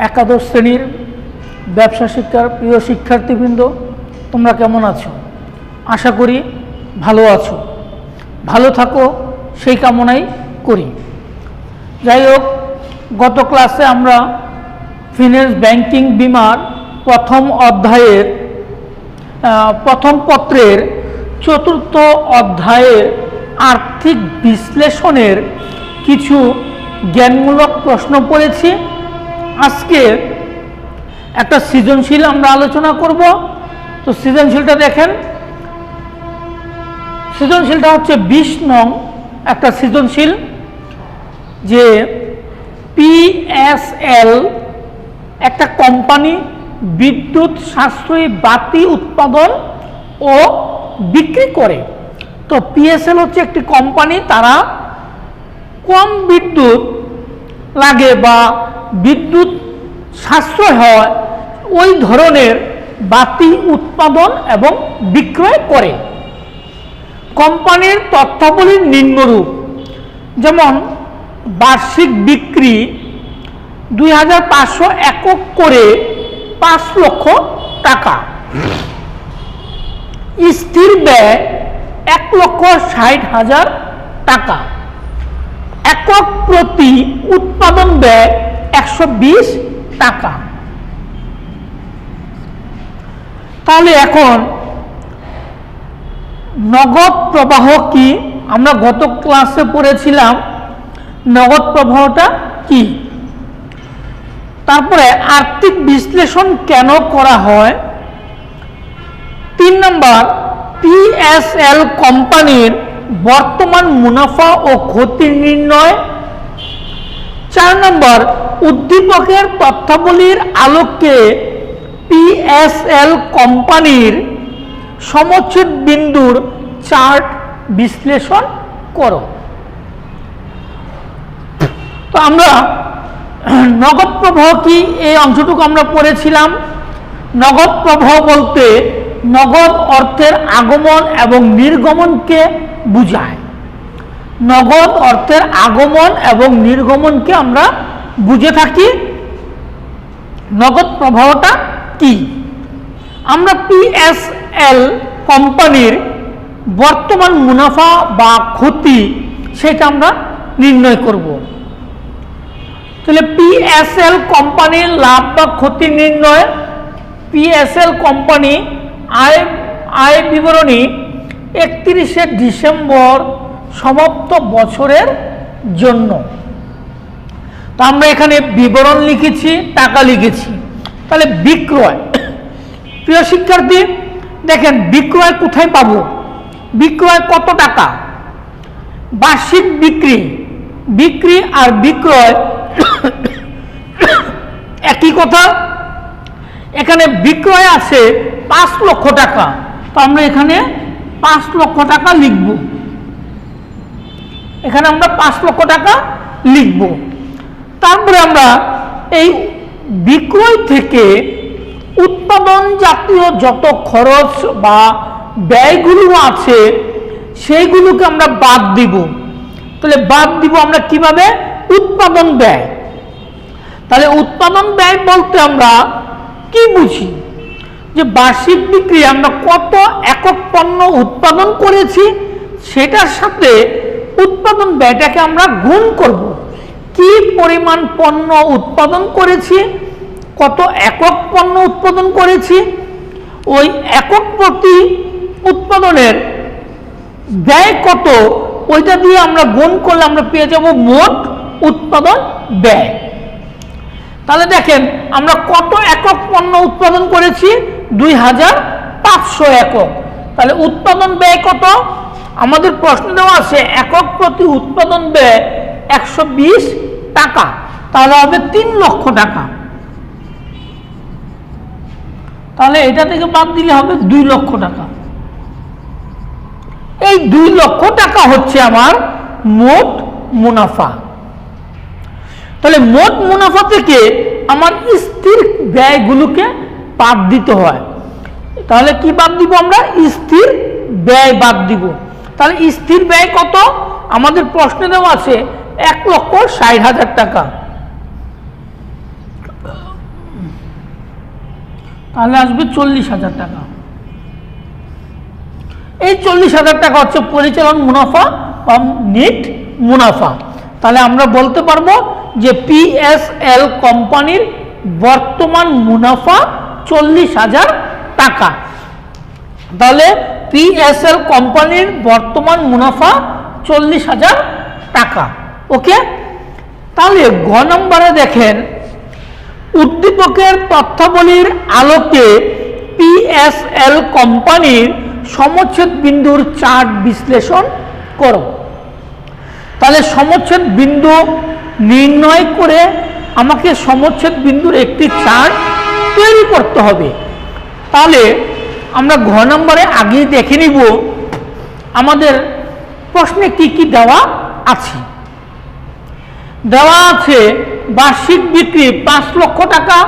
একাদশ শ্রেণীর ব্যবসা শিক্ষার প্রিয় শিক্ষার্থীবৃন্দ, তোমরা কেমন আছো? আশা করি ভালো আছো। ভালো থাকো সেই কামনাই করি। যাই হোক, গত ক্লাসে আমরা ফিন্যান্স ব্যাংকিং বিমার প্রথম অধ্যায়ের প্রথম পত্রের চতুর্থ অধ্যায়ের আর্থিক বিশ্লেষণের কিছু জ্ঞানমূলক প্রশ্ন পড়েছি। আজকে একটা সৃজনশীল আমরা আলোচনা করব। তো সৃজনশীলটা দেখেন, সৃজনশীলটা হচ্ছে 20 নং একটা সৃজনশীল, যে পিএসএল একটা কোম্পানি বিদ্যুৎ সাশ্রয়ী বাতি উৎপাদন ও বিক্রি করে। তো পিএসএল হচ্ছে একটি কোম্পানি, তারা কম বিদ্যুৎ লাগে বা বিদ্যুৎ সাশ্রয় হয় ওই ধরনের বাতি উৎপাদন এবং বিক্রয় করে। কোম্পানির তথ্যাবলী নিম্নরূপ, যেমন বার্ষিক বিক্রি 2500 একক করে 5 লক্ষ টাকা, স্থির ব্যয় 1,60,000 টাকা, একক প্রতি উৎপাদন ব্যয় 120 টাকা। তাহলে এখন নগদ প্রবাহ কি? আমরা গত ক্লাসে পড়েছিলাম নগদ প্রবাহটা কি। তারপরে আর্থিক বিশ্লেষণ কেন করা হয়। 3 নম্বর, পিএসএল কোম্পানির বর্তমান মুনাফা ও ক্ষতি নির্ণয়। 4 নম্বর, উদ্দীপকের তথ্যাবলীর আলোকে পিএসএল কোম্পানির সমচ্ছেদ বিন্দুর চার্ট বিশ্লেষণ করো। তো আমরা নগদ প্রবাহ কি এই অংশটুকু আমরা পড়েছিলাম। নগদ প্রবাহ বলতে নগদ অর্থের আগমন এবং নির্গমনকে বুঝায়। নগদ অর্থের আগমন এবং নির্গমনকে আমরা বুঝে থাকি। নগদ প্রবাহটা কি? আমরা পিএসএল কোম্পানির বর্তমান মুনাফা বা ক্ষতি সেটা আমরা নির্ণয় করব। তাহলে পিএসএল কোম্পানির লাভ বা ক্ষতি নির্ণয়। পিএসএল কোম্পানি আয় বিবরণী 31শে ডিসেম্বর সমাপ্ত বছরের জন্য। তো আমরা এখানে বিবরণ লিখেছি, টাকা লিখেছি। তাহলে বিক্রয়, প্রিয় শিক্ষার্থী দেখেন বিক্রয় কোথায় পাবো? বিক্রয় কত টাকা? বার্ষিক বিক্রি আর বিক্রয় একই কথা। এখানে বিক্রয় আছে 5 লক্ষ টাকা, তো আমরা এখানে 5 লক্ষ টাকা লিখব। এখানে আমরা 5 লক্ষ টাকা লিখব। তারপরে আমরা এই বিক্রয় থেকে উৎপাদন জাতীয় যত খরচ বা ব্যয়গুলো আছে সেইগুলোকে আমরা বাদ দিব। তাহলে বাদ দিব আমরা কিভাবে? উৎপাদন ব্যয়। তাহলে উৎপাদন ব্যয় বলতে আমরা কি বুঝি? যে বার্ষিক বিক্রি আমরা কত একক পণ্য উৎপাদন করেছি সেটার সাথে উৎপাদন ব্যয়টাকে আমরা গুণ করব। কি পরিমাণ পণ্য উৎপাদন করেছি, কত একক পণ্য উৎপাদন করেছি, ওই একক প্রতি উৎপাদনের ব্যয় কত, ওইটা দিয়ে আমরা গুণ করলে আমরা পেয়ে যাব মোট উৎপাদন ব্যয়। তাহলে দেখেন আমরা কত একক পণ্য উৎপাদন করেছি? 2500 একক। তাহলে উৎপাদন ব্যয় কত? আমাদের প্রশ্ন দেওয়া আছে একক প্রতি উৎপাদন ব্যয় 120 টাকা, তাহলে হবে 3 লক্ষ টাকা। তাহলে এটা থেকে বাদ দিলে হবে 2 লক্ষ টাকা। এই 2 লক্ষ টাকা হচ্ছে আমার মোট মুনাফা। তাহলে মোট মুনাফা থেকে আমার স্থির ব্যয়গুলোকে বাদ দিতে হয়। তাহলে কি বাদ দিব? আমরা স্থির ব্যয় বাদ দিব। তাহলে স্থির ব্যয় কত? আমাদের প্রশ্নে দেওয়া আছে 1,60,000 টাকা। তাহলে আসবে 40,000 টাকা। এই 40,000 টাকা হচ্ছে পরিচালন মুনাফা বা নেট মুনাফা। তাহলে আমরা বলতে পারবো যে পিএসএল কোম্পানির বর্তমান মুনাফা 40,000 টাকা। তাহলে পিএসএল কোম্পানির বর্তমান মুনাফা 40,000 টাকা। ওকে, তাহলে গ নম্বরে দেখেন, উদ্দীপকের তথ্যাবলীর আলোকে পিএসএল কোম্পানির সমচ্ছেদ বিন্দুর চার্ট বিশ্লেষণ করো। তাহলে সমচ্ছেদ বিন্দু নির্ণয় করে আমাকে সমচ্ছেদ বিন্দুর একটি চার্ট তৈরি করতে হবে। তাহলে আমরা ঘ নম্বরে আগেই দেখে নিব আমাদের প্রশ্নে কি কি দেওয়া আছে। দেওয়া আছে বার্ষিক বিক্রি 5 লক্ষ টাকা,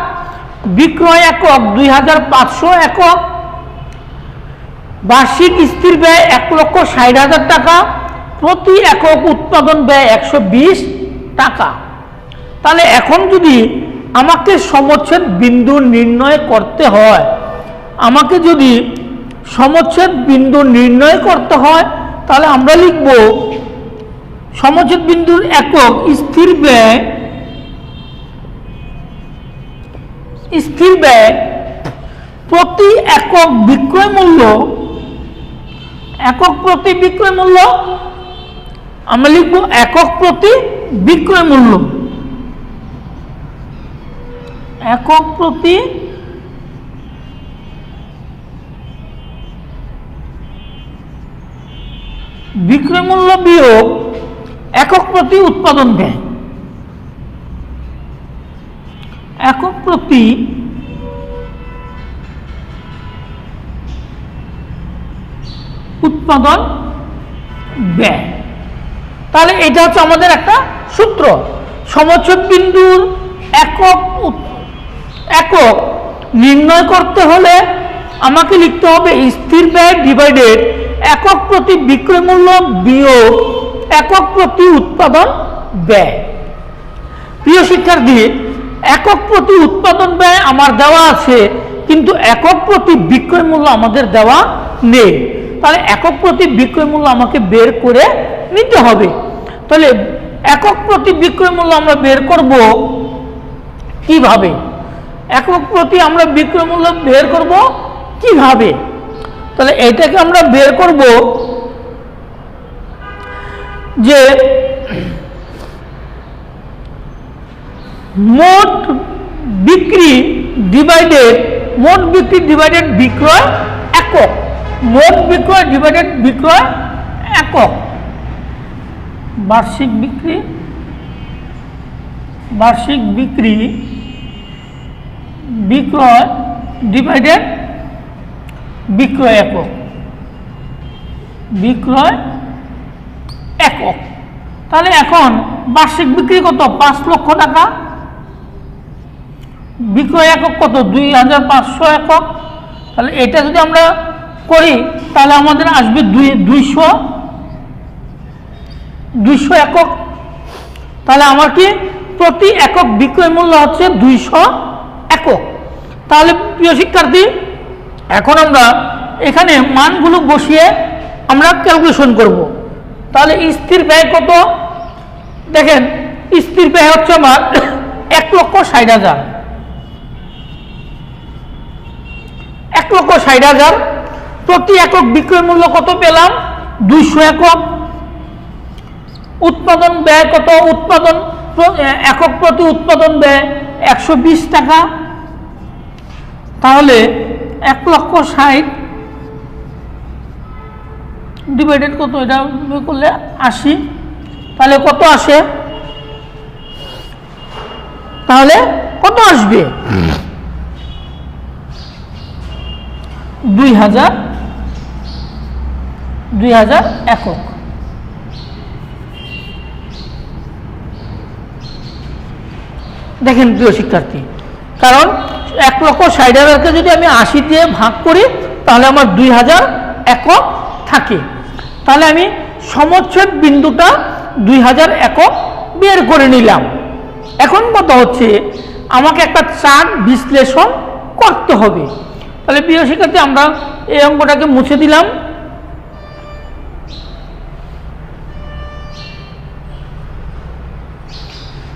বিক্রয় একক 2,500 একক, বার্ষিক স্থির ব্যয় 1,60,000 টাকা, প্রতি একক উৎপাদন ব্যয় 120 টাকা। তাহলে এখন যদি আমাকে সমচ্ছেদ বিন্দু নির্ণয় করতে হয়, তাহলে আমরা লিখব সমচ্ছেদ বিন্দুর একক স্থির ব্যয় প্রতি একক বিক্রয় মূল্য, আমরা লিখব একক প্রতি বিক্রয় মূল্য, একক প্রতি বিক্রয় মূল্য বিয়োগ একক প্রতি উৎপাদন ব্যয়, একক প্রতি উৎপাদন ব্যয়। তাহলে এটা হচ্ছে আমাদের একটা সূত্র। সমচ্ছেদ বিন্দুর একক নির্ণয় করতে হলে আমাকে লিখতে হবে স্থির ব্যয় ডিভাইডেড একক প্রতি বিক্রয় মূল্য বিয়োগ একক প্রতি উৎপাদন ব্যয়। প্রিয় শিক্ষার্থী, একক প্রতি উৎপাদন ব্যয় আমার দেওয়া আছে, কিন্তু একক প্রতি বিক্রয় মূল্য আমাদের দেওয়া নেই। তাহলে একক প্রতি বিক্রয় মূল্য আমাকে বের করে নিতে হবে। তাহলে একক প্রতি বিক্রয় মূল্য আমরা বের করব কিভাবে? একক প্রতি আমরা বিক্রয় মূল্য বের করব কিভাবে? তাহলে এটাকে আমরা বের করব যে মোট বিক্রি ডিভাইডেড বিক্রয় একক, মোট বিক্রয় ডিভাইডেড বিক্রয় একক, বার্ষিক বিক্রি বিক্রয় ডিভাইডেড বিক্রয় একক। তাহলে এখন বার্ষিক বিক্রি কত? 5 লক্ষ টাকা, বিক্রয় একক কত? 2,500 একক। তাহলে এটা যদি আমরা করি তাহলে আমাদের আসবে 200 একক। তাহলে আমার কি প্রতি একক বিক্রয় মূল্য হচ্ছে 200 একক। তাহলে প্রিয় শিক্ষার্থী, এখন আমরা এখানে মানগুলো বসিয়ে আমরা ক্যালকুলেশন করব। তাহলে স্থির ব্যয় কত? দেখেন, স্থির ব্যয় হচ্ছে আমার 1,60,000, 1,60,000। প্রতি একক বিক্রয় মূল্য কত পেলাম? 200 একক। উৎপাদন ব্যয় কত? একক প্রতি উৎপাদন ব্যয় 120 টাকা। তাহলে 1,60,000 ডিভাইডেড কত? এটা করলে 80। তাহলে কত আসে? তাহলে কত আসবে? 2,000 একক। দেখেন প্রিয় শিক্ষার্থী, কারণ 1,60,000কে যদি আমি 80 দিয়ে ভাগ করি তাহলে আমার 2,000 একক থাকে। তাহলে আমি সমচ্ছেদ বিন্দুটা 2,000 একক বের করে নিলাম। এখন কথা হচ্ছে আমাকে একটা চার্ট বিশ্লেষণ করতে হবে। তাহলে প্রিয় শিক্ষার্থী, আমরা এই অঙ্কটাকে মুছে দিলাম।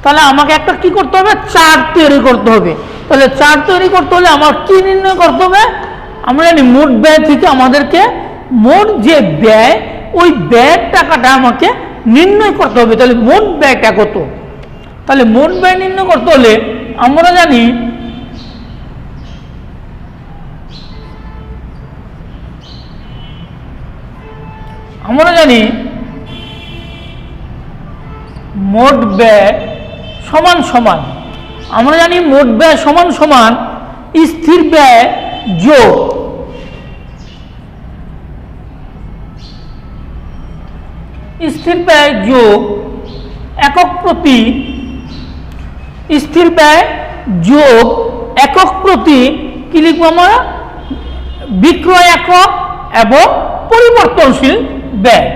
তাহলে আমাকে একটা কি করতে হবে, চার্ট তৈরি করতে হবে। তাহলে চার্ট তৈরি করতে হলে আমার কি নির্ণয় করতে হবে, আমরা জানি মোট ব্যয় থেকে আমাদেরকে মোট যে ব্যয়, ওই ব্যয়ের টাকাটা আমাকে নির্ণয় করতে হবে। তাহলে মোট ব্যয়টা কত, তাহলে মোট ব্যয় নির্ণয় করতে হলে আমরা জানি মোট ব্যয় সমান সমান, আমরা জানি মোট ব্যয় সমান সমান স্থির ব্যয় যোগ একক প্রতি, স্থির ব্যয় যোগ একক প্রতি কি লিখবো আমরা, বিক্রয় একক এবং পরিবর্তনশীল ব্যয়,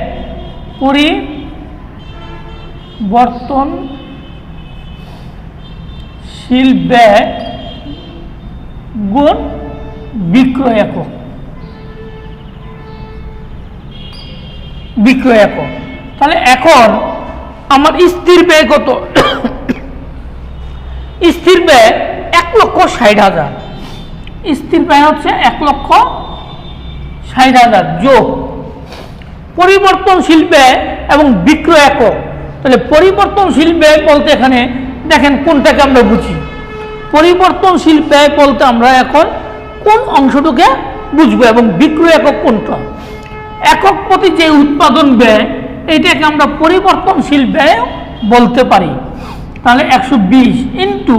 পরিবর্তনশীল ব্যয় গুণ বিক্রয় একক, তাহলে এখন আমার স্থির ব্যয় কত, স্থির ব্যয় 1,60,000, স্থির ব্যয় হচ্ছে 1,60,000 যোগ পরিবর্তনশীল ব্যয় এবং বিক্রয় একক। তাহলে পরিবর্তনশীল ব্যয় বলতে এখানে দেখেন কোনটাকে আমরা বুঝি, পরিবর্তনশীল ব্যয় বলতে আমরা এখন কোন অংশটুকে বুঝবো এবং বিক্রয় একক কোনটা, একক প্রতি যে উৎপাদন ব্যয় এইটাকে আমরা পরিবর্তনশীল ব্যয় বলতে পারি। তাহলে 120 ইন্টু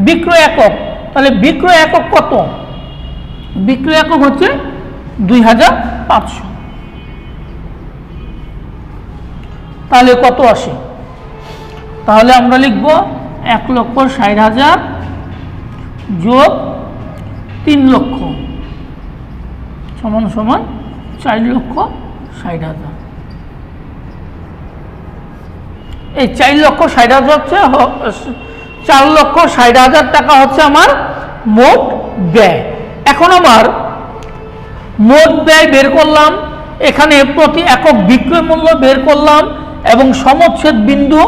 বিক্রয় একক, তাহলে বিক্রয় একক কত, বিক্রয় একক হচ্ছে 2500, তাহলে কত আসে, তাহলে আমরা লিখব 1,60,000 যোগ 3 লক্ষ সমান সমান 4,60,000। এই 4,60,000 হচ্ছে 4,60,000 টাকা হচ্ছে আমার মোট ব্যয়। এখন আমার মোট ব্যয় বের করলাম, এখানে প্রতি একক বিক্রয় মূল্য বের করলাম এবং সমচ্ছেদ বিন্দু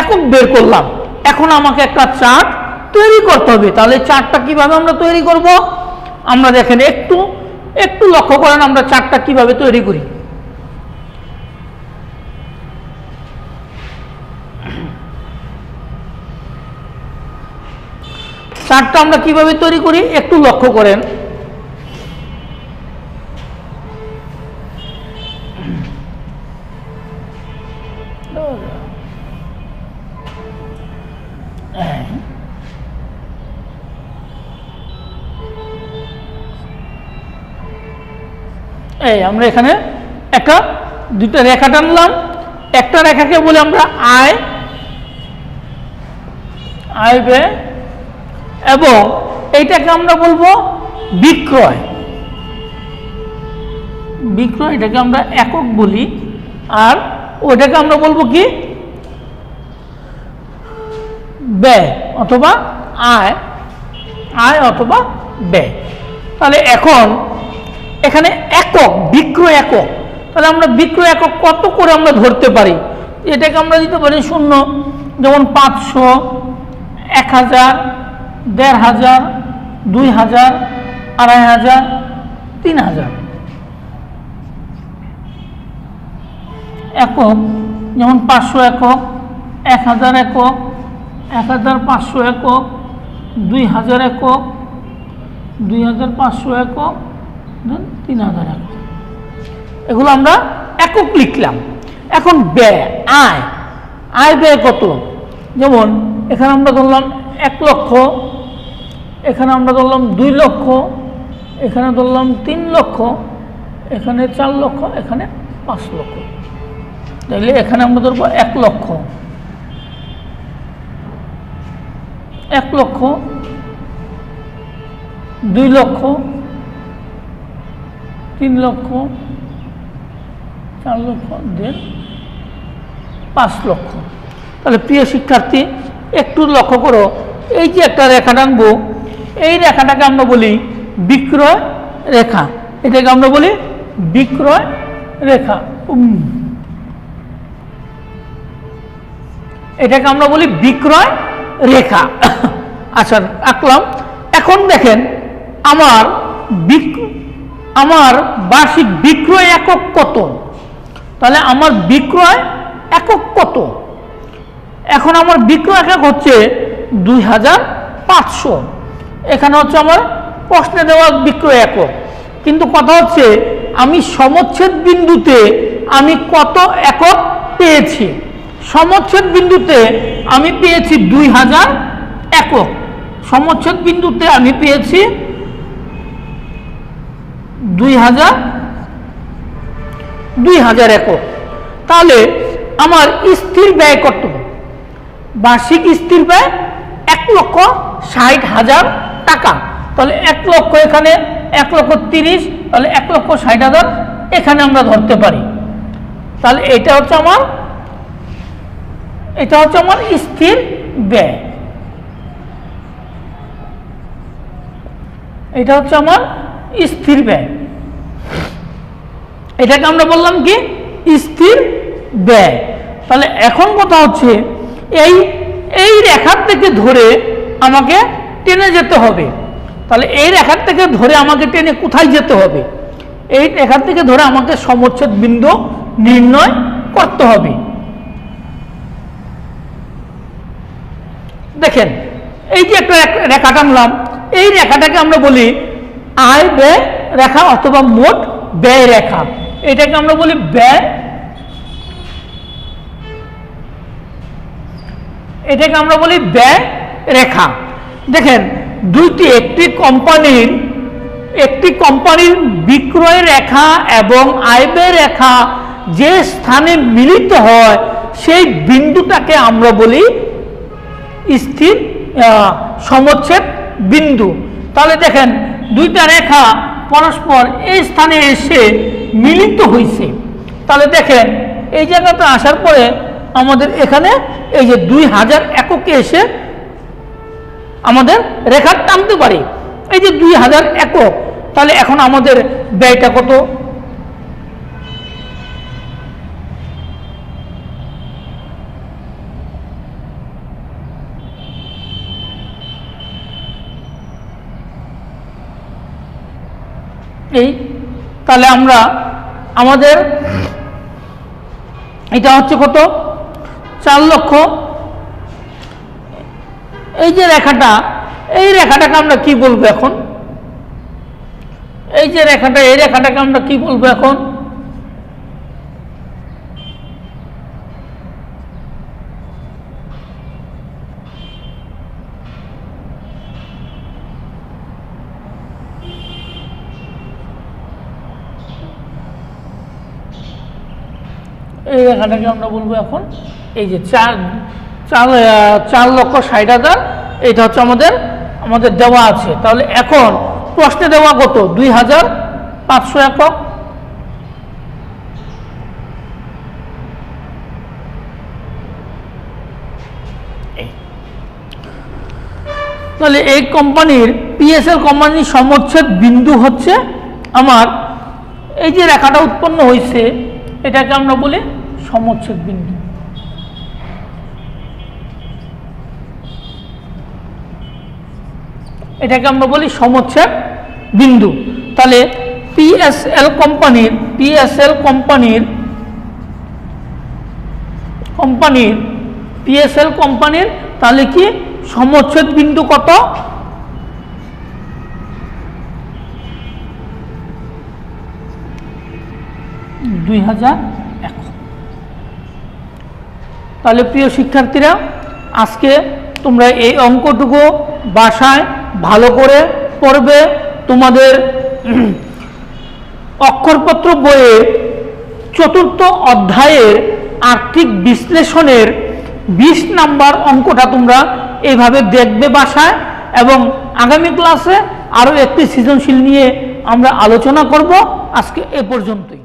একক বের করলাম। এখন আমাকে একটা চার্ট তৈরি করতে হবে। তাহলে চার্টটা কিভাবে আমরা তৈরি করব, আমরা দেখেন একটু লক্ষ্য করেন আমরা চার্টটা কিভাবে তৈরি করি। চার্টটা আমরা কিভাবে তৈরি করি একটু লক্ষ্য করেন। এই আমরা এখানে দুইটা রেখা টানলাম, একটা রেখাকে বলে আমরা আয় ব্যয় এবং এইটাকে আমরা বলবো বিক্রয়, এটাকে আমরা একক বলি, আর ওইটাকে আমরা বলবো কি ব্যয় অথবা আয় অথবা ব্যয়। তাহলে এখন এখানে একক বিক্রয় একক, তাহলে আমরা বিক্রয় একক কত করে আমরা ধরতে পারি, এটাকে আমরা দিতে পারি 0, যেমন 500, 1000, 1500, 2000, 2500, 3000। একক যেমন 500 একক, 1000 একক, 1500 একক, 2000 একক, 2500 একক, 3000 একক, এগুলো আমরা একক লিখলাম। এখন ব্যয় আয় ব্যয় কত, যেমন এখানে আমরা ধরলাম 1 লক্ষ, এখানে আমরা ধরলাম 2 লক্ষ, এখানে ধরলাম 3 লক্ষ, এখানে 4 লক্ষ, এখানে 5 লক্ষ। তাহলে এখানে আমরা ধরবো 1 লক্ষ, 2 লক্ষ, 3 লক্ষ, 4 লক্ষ, 5 লক্ষ। তাহলে প্রিয় শিক্ষার্থী একটু লক্ষ্য করো, এই যে একটা রেখা টানবো, এই রেখাটাকে আমরা বলি বিক্রয় রেখা, এটাকে আমরা বলি বিক্রয় রেখা, এটাকে আমরা বলি বিক্রয় রেখা। আচ্ছা আঁকলাম। এখন দেখেন আমার বার্ষিক বিক্রয় একক কত, তাহলে আমার বিক্রয় একক কত? এখন আমার বিক্রয় একক হচ্ছে 2500, এখানে হচ্ছে আমার প্রশ্নে দেওয়া বিক্রয় একক। কিন্তু কথা হচ্ছে আমি সমচ্ছেদ বিন্দুতে আমি কত একক পেয়েছি? সমচ্ছেদ বিন্দুতে আমি পেয়েছি 2000 একক, সমচ্ছেদ বিন্দুতে আমি পেয়েছি 2000 একক। তাহলে আমার স্থির ব্যয় কত? বার্ষিক স্থির ব্যয় 1,60,000 টাকা। তাহলে 1 লক্ষ, এখানে 1,30,000, তাহলে 1,60,000 এখানে আমরা ধরতে পারি। তাহলে এটা হচ্ছে আমার স্থির ব্যয়, এটা হচ্ছে আমার স্থির ব্যয়, এটাকে আমরা বললাম কি স্থির ব্যয়। তাহলে এখন কথা হচ্ছে এই রেখার থেকে ধরে আমাকে টেনে যেতে হবে। তাহলে এই রেখার থেকে ধরে আমাকে টেনে কোথায় যেতে হবে? এই রেখার থেকে ধরে আমাকে সমচ্ছেদ বিন্দু নির্ণয় করতে হবে। দেখেন এই যে একটা রেখা টানলাম, এই রেখাটাকে আমরা বলি আয় ব্যয় রেখা অথবা মোট ব্যয় রেখা, এটাকে আমরা বলি ব্যয়, এটাকে আমরা বলি ব্যয় রেখা। দেখেন একটি কোম্পানির বিক্রয় রেখা এবং আয় ব্যয় রেখা যে স্থানে মিলিত হয় সেই বিন্দুটাকে আমরা বলি স্থির সমচ্ছেদ বিন্দু। তাহলে দেখেন দুইটা রেখা পরস্পর এই স্থানে এসে মিলিত হয়েছে। তাহলে দেখেন এই জায়গাটা আসার পরে আমাদের এখানে এই যে 2000 এককে এসে আমাদের রেখা টানতে পারি, এই যে 2000 একক। তাহলে এখন আমাদের ব্যয়টা কত? তাহলে আমাদের এটা হচ্ছে কত? 4 লক্ষ। এই যে রেখাটা, এই রেখাটাকে আমরা কি বলবো এখন? এই যে রেখাটা, এই রেখাটাকে আমরা কি বলবো এখন? এই রেখাটাকে আমরা বলবো এখন এই যে 4,60,000, এটা হচ্ছে আমাদের দেওয়া আছে। তাহলে এখন প্রশ্নে দেওয়া কত? 2500 একক। তাহলে এই কোম্পানির পিএসএল কোম্পানির সমচ্ছেদ বিন্দু হচ্ছে আমার এই যে রেখাটা উৎপন্ন হয়েছে, এটাকে আমরা বলি সমচ্ছেদ বিন্দু। এটাকে আমরা বলি সমচ্ছেদ বিন্দু। তাহলে পিএসএল কোম্পানির তাহলে কি সমচ্ছেদ বিন্দু কত? 2000 একক। তাহলে প্রিয় শিক্ষার্থীরা, আজকে তোমরা এই অঙ্কটুকু বাসায় ভালো করে পড়বে। তোমাদের অক্ষরপত্র বইয়ে 4র্থ অধ্যায়ের আর্থিক বিশ্লেষণের 20 নাম্বার অঙ্কটা তোমরা এইভাবে দেখবে বাসায়, এবং আগামী ক্লাসে আরও একটি সৃজনশীল নিয়ে আমরা আলোচনা করব। আজকে এ পর্যন্তই।